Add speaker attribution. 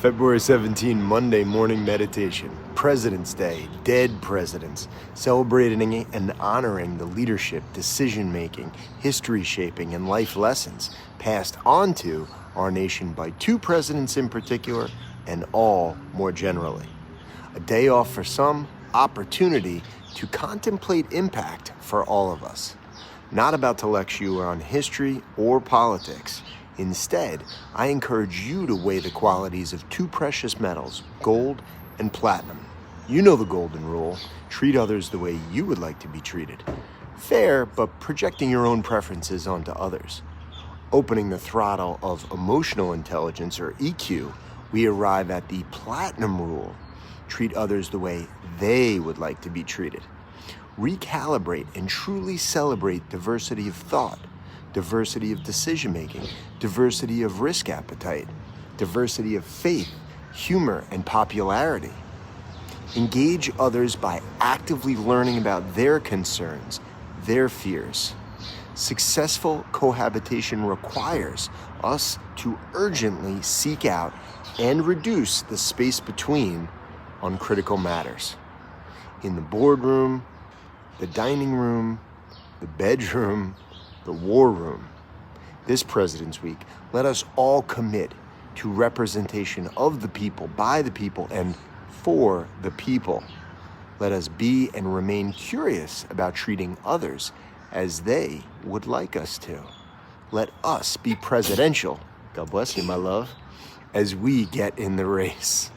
Speaker 1: February 17, Monday morning meditation. President's Day, dead presidents, celebrating and honoring the leadership, decision-making, history-shaping, and life lessons passed on to our nation by two presidents in particular, and all more generally. A day off for some, opportunity to contemplate impact for all of us. Not about to lecture you on history or politics. Instead, I encourage you to weigh the qualities of two precious metals, gold and platinum. You know the golden rule: treat others the way you would like to be treated. Fair, but projecting your own preferences onto others. Opening the throttle of emotional intelligence, or EQ, we arrive at the platinum rule: treat others the way they would like to be treated. Recalibrate and truly celebrate diversity of thought, diversity of decision-making, diversity of risk appetite, diversity of faith, humor, and popularity. Engage others by actively learning about their concerns, their fears. Successful cohabitation requires us to urgently seek out and reduce the space between on critical matters. In the boardroom, the dining room, the bedroom, the war room. This President's Week, let us all commit to representation of the people, by the people, and for the people. Let us be and remain curious about treating others as they would like us to. Let us be presidential, God bless you, my love, as we get in the race.